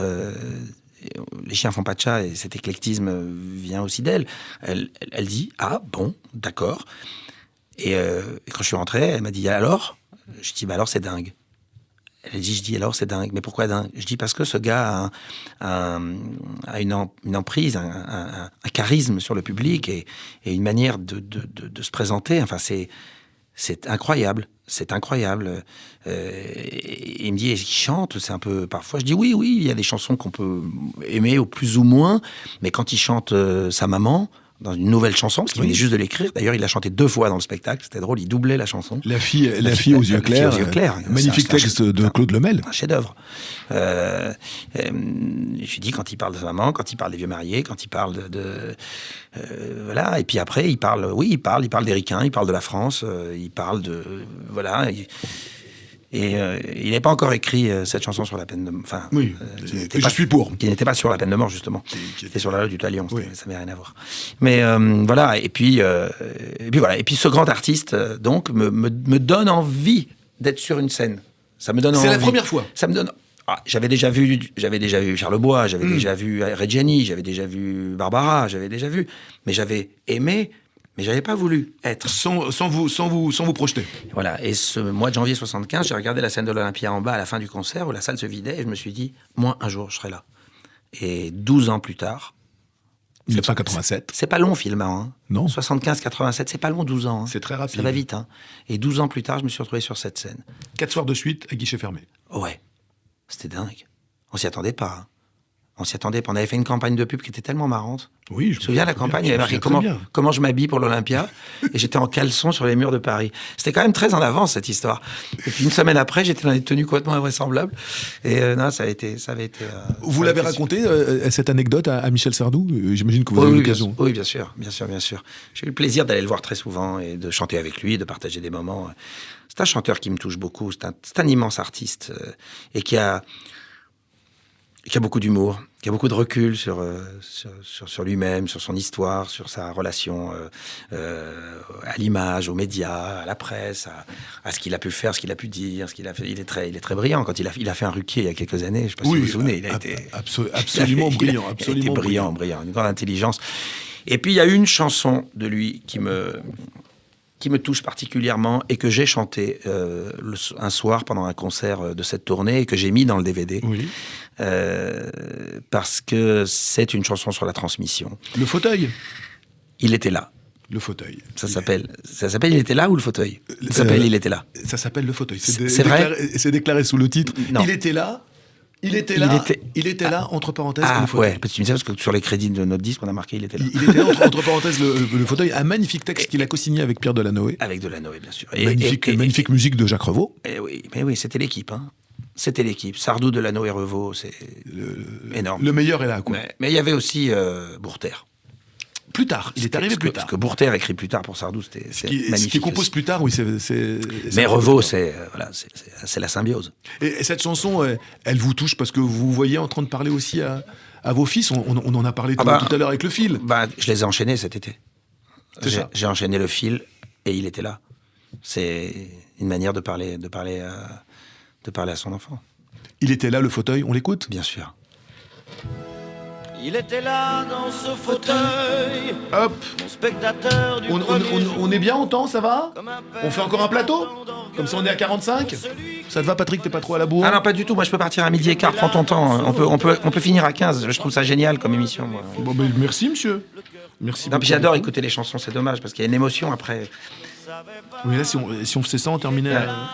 les chiens font pas de chat et cet éclectisme vient aussi d'elle. Elle dit ah bon d'accord. Et quand je suis rentré, elle m'a dit alors. Je dis bah alors c'est dingue. Elle dit, je dis alors c'est dingue. Mais pourquoi dingue? Je dis parce que ce gars a une emprise, un charisme sur le public et une manière de se présenter. Enfin, c'est incroyable. C'est incroyable. Il me dit, est-ce qu'il chante? C'est un peu parfois. Je dis oui, il y a des chansons qu'on peut aimer au plus ou moins. Mais quand il chante sa maman dans une nouvelle chanson, parce qu'il venait juste de l'écrire. D'ailleurs, il l'a chanté 2 fois dans le spectacle. C'était drôle, il doublait la chanson. La fille aux yeux clairs. Magnifique texte de Claude Lemel. Un chef-d'œuvre. Je dis quand il parle de sa maman, quand il parle des vieux mariés, quand il parle voilà. Et puis après, il parle des Ricains, il parle de la France, il parle de voilà. Et il n'avait pas encore écrit cette chanson sur la peine de mort. Enfin, je suis pour. Qui n'était pas sur la peine de mort, justement. C'était sur la loi du talion, ça n'avait rien à voir. Mais voilà, et puis voilà. Et puis ce grand artiste, donc, me donne envie d'être sur une scène. Ça me donne envie. C'est la première fois. Ça me donne... j'avais déjà vu Charles Bois, j'avais déjà vu Reggiani, j'avais déjà vu Barbara, mais j'avais aimé... Mais j'avais pas voulu être. Sans vous projeter. Voilà. Et ce mois de janvier 75, j'ai regardé la scène de l'Olympia en bas à la fin du concert où la salle se vidait et je me suis dit, moi, un jour, je serai là. Et 12 ans plus tard. 1987. C'est pas long, finalement. Hein. Non. 75-87, c'est pas long, 12 ans. Hein. C'est très rapide. Ça va vite. Hein. Et 12 ans plus tard, je me suis retrouvé sur cette scène. 4 soirs de suite à guichet fermé. Ouais. C'était dingue. On s'y attendait pas. Hein. On s'y attendait pas. On avait fait une campagne de pub qui était tellement marrante. Oui, je me souviens, la campagne, il y avait marqué comment je m'habille pour l'Olympia. Et j'étais en caleçon sur les murs de Paris. C'était quand même très en avance, cette histoire. Et puis une semaine après, j'étais dans des tenues complètement invraisemblables. Et non, ça avait été. Vous l'avez raconté, cette anecdote, à Michel Sardou? J'imagine que vous avez eu l'occasion. Oui, bien sûr. J'ai eu le plaisir d'aller le voir très souvent et de chanter avec lui, de partager des moments. C'est un chanteur qui me touche beaucoup. C'est un immense artiste et qui a beaucoup d'humour, qui a beaucoup de recul sur lui-même, sur son histoire, sur sa relation à l'image, aux médias, à la presse, à ce qu'il a pu faire, ce qu'il a pu dire, ce qu'il a fait. Il est très brillant. Quand il a fait un Ruquier il y a quelques années, je ne sais pas si vous vous souvenez, il a été absolument brillant, absolument brillant, une grande intelligence. Et puis il y a une chanson de lui qui me touche particulièrement et que j'ai chanté un soir pendant un concert de cette tournée et que j'ai mis dans le DVD. Oui. Parce que c'est une chanson sur la transmission. Le fauteuil. Il était là. Le fauteuil. Ça s'appelle Il était là ou le fauteuil? Ça s'appelle Il était là. Ça s'appelle Le fauteuil. C'est vrai? C'est déclaré sous le titre. Non. Il était là. Il était là, entre parenthèses, le fauteuil. Parce que tu me sais, parce que sur les crédits de notre disque, on a marqué Il était là. Il était là, entre parenthèses, le fauteuil. Un magnifique texte qu'il a co-signé avec Pierre Delanoë. Avec Delanoë, bien sûr. Magnifique musique de Jacques Revaux. Mais oui, c'était l'équipe. Hein. C'était l'équipe. Sardou, Delanoë et Revaux, c'est énorme. Le meilleur est là, quoi. Mais il y avait aussi Bourter. Plus tard, il est arrivé plus tard. Ce que Bourter écrit plus tard pour Sardou, c'est magnifique. Ce qui compose plus tard, oui, c'est mais Revaux, c'est la symbiose. Et cette chanson, elle vous touche parce que vous vous voyez en train de parler aussi à vos fils. On en a parlé tout à l'heure avec le fil. Je les ai enchaînés cet été. J'ai enchaîné le fil et il était là. C'est une manière de parler à son enfant. Il était là, le fauteuil, on l'écoute ? Bien sûr. Il était là dans ce fauteuil. Hop. Mon spectateur du On est bien en temps, ça va ? On fait encore un plateau ? Comme ça on est à 45 ? Ça te va, Patrick, t'es pas trop à la bourre ? Ah non, pas du tout, moi je peux partir à 12h15, prends ton temps. On peut finir à 15, je trouve ça génial comme émission. Moi. Bon, ben, merci monsieur. Merci beaucoup. J'adore écouter les chansons, c'est dommage, parce qu'il y a une émotion après. Oui, là, si on faisait ça, on terminait La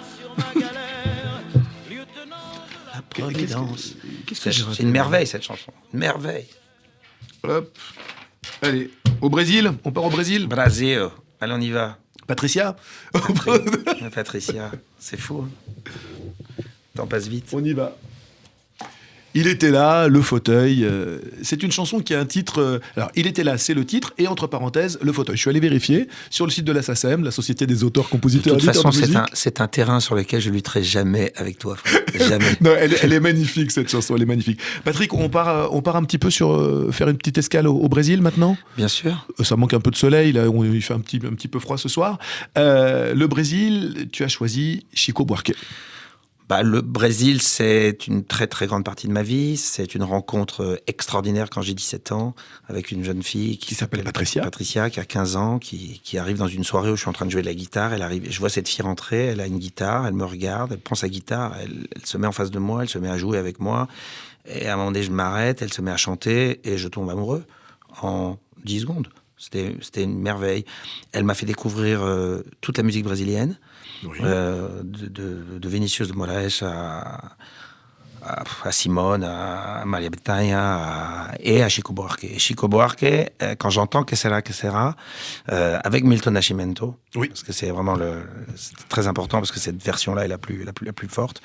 Providence. C'est une merveille, cette chanson. Une merveille. Hop. Allez, au Brésil. On part au Brésil. Brasil. Allez, on y va. Patricia. Patricia. C'est fou. T'en passes vite. On y va. Il était là, le fauteuil. C'est une chanson qui a un titre. Alors, il était là, c'est le titre, et entre parenthèses, le fauteuil. Je suis allé vérifier sur le site de la SACEM, la Société des auteurs, compositeurs. De toute façon, c'est un terrain sur lequel je lutterai jamais avec toi, frère. Jamais. Non, elle est magnifique, cette chanson. Elle est magnifique. Patrick, on part un petit peu sur faire une petite escale au Brésil maintenant. Bien sûr. Ça manque un peu de soleil. Là, il fait un petit peu froid ce soir. Le Brésil, tu as choisi Chico Buarque. Le Brésil, c'est une très très grande partie de ma vie. C'est une rencontre extraordinaire quand j'ai 17 ans avec une jeune fille qui s'appelle Patricia. Patricia, qui a 15 ans, qui arrive dans une soirée où je suis en train de jouer de la guitare. Elle arrive, je vois cette fille rentrer, elle a une guitare, elle me regarde, elle prend sa guitare, elle se met en face de moi, elle se met à jouer avec moi. Et à un moment donné, je m'arrête, elle se met à chanter et je tombe amoureux en 10 secondes. C'était une merveille. Elle m'a fait découvrir toute la musique brésilienne. Oui. De Vinicius de Moraes à Simone, à Maria Bethânia et à Chico Buarque. Et Chico Buarque, quand j'entends Que Sera, avec Milton Nascimento, oui. Parce que c'est vraiment c'est très important parce que cette version-là est la plus forte.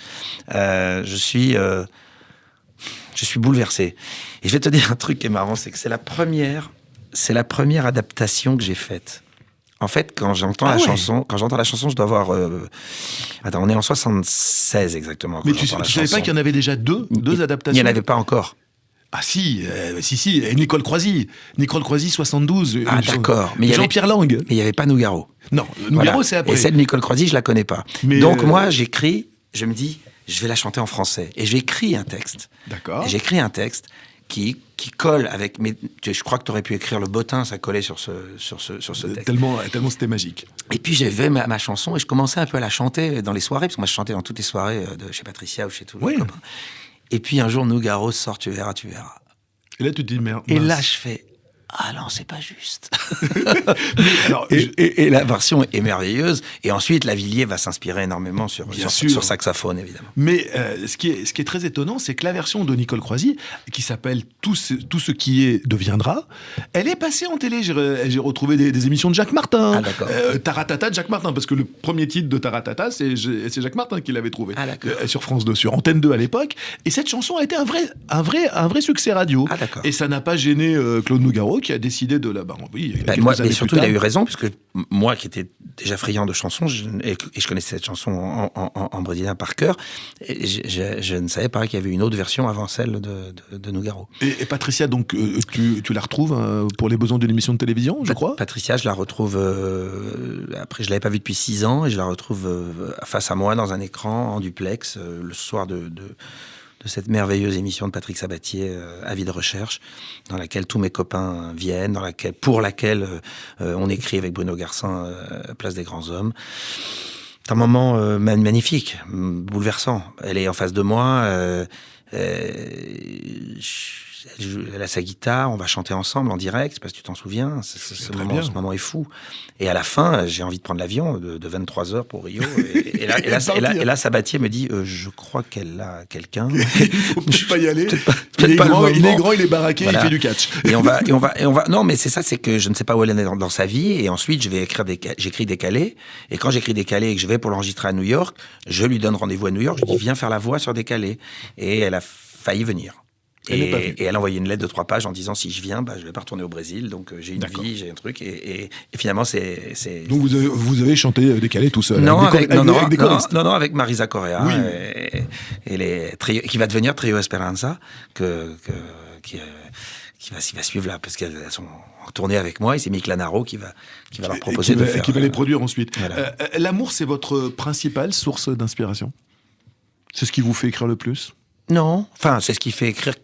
Je suis bouleversé. Et je vais te dire un truc qui est marrant, c'est que c'est la première adaptation que j'ai faite. En fait, quand j'entends la chanson, je dois avoir... Attends, on est en 76 exactement. Mais tu savais pas qu'il y en avait déjà deux adaptations ? Il n'y en avait pas encore. Ah si, et Nicole Croisy, 72. Ah d'accord. Mais Jean-Pierre Lang. Mais il n'y avait pas Nougaro. Non, Nougaro c'est après. Et celle de Nicole Croisy, je la connais pas. Mais donc moi, j'écris, je me dis, je vais la chanter en français. Et j'écris un texte. D'accord. Et j'écris un texte qui colle avec... Mais je crois que tu aurais pu écrire le bottin, ça collait sur ce texte. Tellement c'était magique. Et puis j'avais ma chanson et je commençais un peu à la chanter dans les soirées, parce que moi je chantais dans toutes les soirées chez Patricia ou chez tous les copains. Et puis un jour, Nougaro sort, tu verras. Et là tu te dis merde. Et là je fais... Ah non, c'est pas juste. Et la version est merveilleuse. Et ensuite, Lavilliers va s'inspirer énormément sur saxophone, évidemment. Mais ce qui est très étonnant, c'est que la version de Nicole Croisy, qui s'appelle Tout ce qui est deviendra, elle est passée en télé. J'ai retrouvé des émissions de Jacques Martin. Ah, d'accord. Taratata de Jacques Martin, parce que le premier titre de Taratata, c'est Jacques Martin qui l'avait trouvé. Sur France 2, sur Antenne 2 à l'époque. Et cette chanson a été un vrai succès radio. Ah, d'accord. Et ça n'a pas gêné Claude Nougaro, qui a décidé de la... et surtout, il a eu raison, puisque moi, qui étais déjà friand de chansons, et je connaissais cette chanson en brésilien par cœur, et je ne savais pas qu'il y avait une autre version avant celle de Nougaro. Et Patricia, donc, tu la retrouves pour les besoins d'une émission de télévision, je crois ? Patricia, je la retrouve... après, je ne l'avais pas vue depuis 6 ans, et je la retrouve face à moi, dans un écran, en duplex, le soir de cette merveilleuse émission de Patrick Sabatier, Avis de recherche, dans laquelle tous mes copains viennent, pour laquelle on écrit avec Bruno Garcin, Place des Grands Hommes. C'est un moment magnifique, bouleversant. Elle est en face de moi, elle a sa guitare, on va chanter ensemble en direct, parce que tu t'en souviens, ce moment est fou. Et à la fin, j'ai envie de prendre l'avion de 23h pour Rio. Et là, Sabatier me dit, je crois qu'elle a quelqu'un. Il faut peut-être pas y aller. Il est grand, il est baraqué, voilà. Il fait du catch. Et on va. Non, mais c'est ça, c'est que je ne sais pas où elle est dans sa vie. Et ensuite, j'écris Décalé. Et quand j'écris Décalé et que je vais pour l'enregistrer à New York, je lui donne rendez-vous à New York. Je lui dis, viens faire la voix sur Décalé. Et elle a failli venir. Et elle a envoyé une lettre de 3 pages en disant si je viens, je vais pas retourner au Brésil, donc j'ai une D'accord. vie, j'ai un truc, et finalement c'est. Donc vous avez chanté décalé tout seul. Non, avec des choristes. non, avec Marisa Correa, Oui. qui va devenir Trio Esperanza, qui va suivre là, parce qu'elles sont en tournée avec moi, et c'est Mick Lanaro qui va leur proposer de faire. Qui va les produire ensuite. Voilà. L'amour, c'est votre principale source d'inspiration? C'est ce qui vous fait écrire le plus? Non, enfin, c'est ce qui fait écrire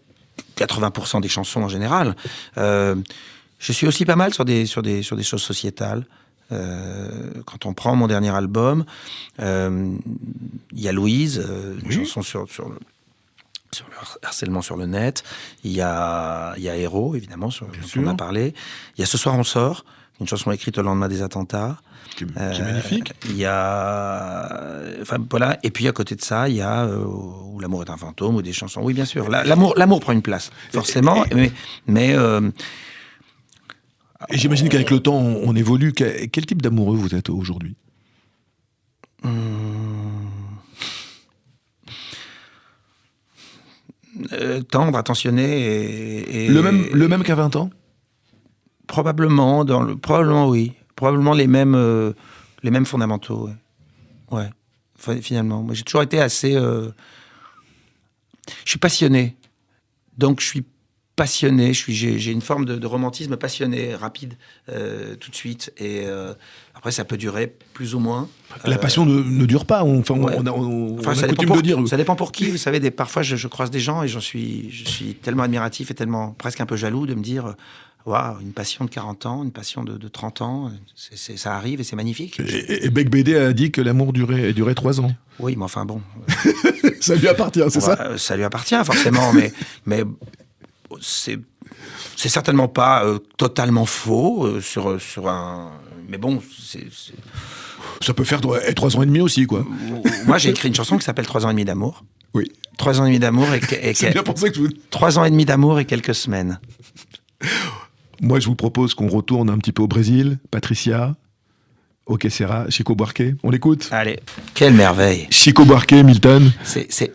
80% des chansons en général. Je suis aussi pas mal sur des choses sociétales. Quand on prend mon dernier album, il y a Louise, une chanson sur le harcèlement sur le net. Il y a Héros, évidemment, dont on a parlé. Il y a Ce soir on sort, une chanson écrite au lendemain des attentats. Qui est magnifique. Il y a... Enfin, voilà. Et puis, à côté de ça, il y a Où l'amour est un fantôme, ou des chansons. Oui, bien sûr. L'amour prend une place, forcément. Mais et j'imagine qu'avec le temps, on évolue. Quel type d'amoureux vous êtes aujourd'hui? Tendre, attentionné et... Le même qu'à 20 ans? Probablement, oui. Probablement les mêmes fondamentaux. Ouais. Finalement. Moi, j'ai toujours été assez... Je suis passionné. Donc, je suis passionné. J'ai une forme de romantisme passionné, rapide, tout de suite. Et après, ça peut durer plus ou moins. La passion ne dure pas. On a coutume de dire. Ça dépend pour qui. Vous savez, parfois, je croise des gens et je suis tellement admiratif et tellement presque un peu jaloux de me dire... Waouh, une passion de 40 ans, une passion de 30 ans, ça arrive et c'est magnifique. Et Bec BD a dit que l'amour durait 3 ans. Oui, mais enfin bon. Ça lui appartient, c'est ça? Ça lui appartient, forcément, mais c'est certainement pas totalement faux sur un... Mais bon, Ça peut faire 3 ans et demi aussi, quoi. Moi, j'ai écrit une chanson qui s'appelle 3 ans et demi d'amour. Oui. 3 ans et demi d'amour et C'est bien pour ça que je vous... 3 ans et demi d'amour et quelques semaines. Moi, je vous propose qu'on retourne un petit peu au Brésil. Patricia, Ok Serra, Chico Buarque. On l'écoute? Allez, quelle merveille. Chico Buarque, Milton.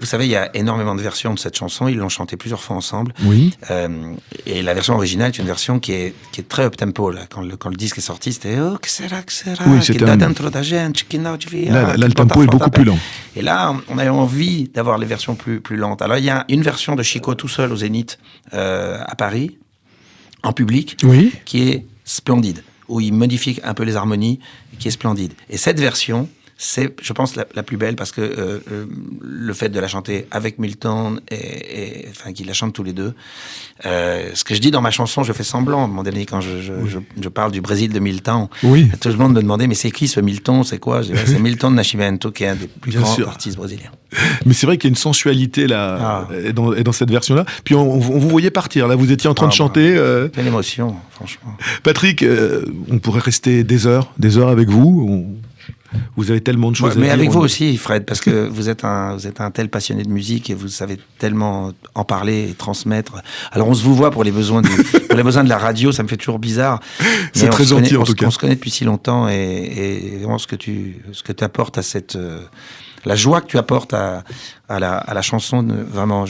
Vous savez, il y a énormément de versions de cette chanson. Ils l'ont chantée plusieurs fois ensemble. Oui. Et la version originale est une version qui est très up-tempo. Là. Quand le disque est sorti, c'était « Oh, que sera, oui, c'était da dentro da gente, que não devia... » Là, le tempo est beaucoup plus lent. Et là, on avait envie d'avoir les versions plus lentes. Alors, il y a une version de Chico tout seul au Zénith à Paris, en public, oui, qui est splendide, où il modifie un peu les harmonies, qui est splendide. Et cette version, c'est, je pense, la plus belle, parce que le fait de la chanter avec Milton, enfin, qu'ils la chantent tous les deux, ce que je dis dans ma chanson, je fais semblant, à un moment donné, quand je parle du Brésil de Milton, oui, tout le monde me demandait, mais c'est qui ce Milton, c'est quoi? Je dis, c'est Milton Nascimento, qui est un des plus grands artistes brésiliens. Mais c'est vrai qu'il y a une sensualité là, dans cette version-là. Puis on vous voyait partir, là, vous étiez en train de chanter. Quelle émotion, franchement. Patrick, on pourrait rester des heures avec vous. Vous avez tellement de choses à dire. Mais avec vous aussi, Fred, parce que vous êtes un tel passionné de musique et vous savez tellement en parler et transmettre. Alors on se vous voit pour les besoins de la radio, ça me fait toujours bizarre. C'est très gentil en tout cas. On se connaît depuis si longtemps et vraiment ce que tu apportes à cette... la joie que tu apportes à la chanson, vraiment,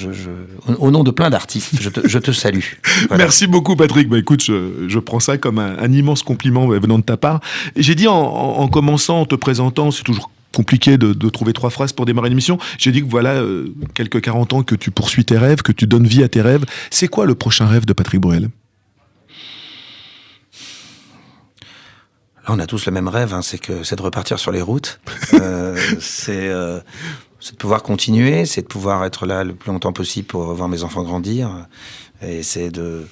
au nom de plein d'artistes, je te salue. Voilà. Merci beaucoup, Patrick. Bah, écoute, je prends ça comme un immense compliment venant de ta part. Et j'ai dit en commençant, en te présentant, c'est toujours compliqué de trouver 3 phrases pour démarrer l'émission. J'ai dit que voilà, quelques 40 ans que tu poursuis tes rêves, que tu donnes vie à tes rêves. C'est quoi le prochain rêve de Patrick Bruel? Là, on a tous le même rêve, hein, c'est de repartir sur les routes. C'est de pouvoir continuer, c'est de pouvoir être là le plus longtemps possible pour voir mes enfants grandir. Et c'est de...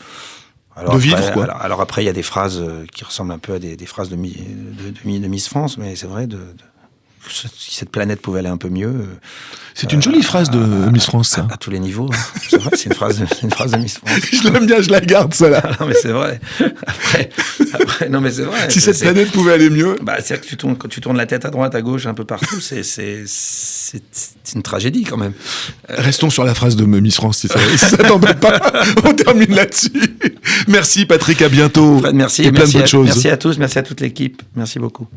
Alors de vivre, après, quoi. Alors après, il y a des phrases qui ressemblent un peu à des phrases de Miss France, mais c'est vrai, si cette planète pouvait aller un peu mieux... C'est une jolie phrase de Miss France, ça. À tous les niveaux. Hein. C'est vrai, c'est une phrase de Miss France. Je l'aime bien, je la garde, celle-là. Non, mais c'est vrai. Après, non, mais c'est vrai. Si cette planète pouvait aller mieux... C'est-à-dire que quand tu tournes la tête à droite, à gauche, un peu partout, c'est une tragédie, quand même. Restons sur la phrase de Miss France, si ça t'embête pas. On termine là-dessus. Merci, Patrick, à bientôt. Fred, merci. Et plein de bonnes choses. Merci à tous, merci à toute l'équipe. Merci beaucoup.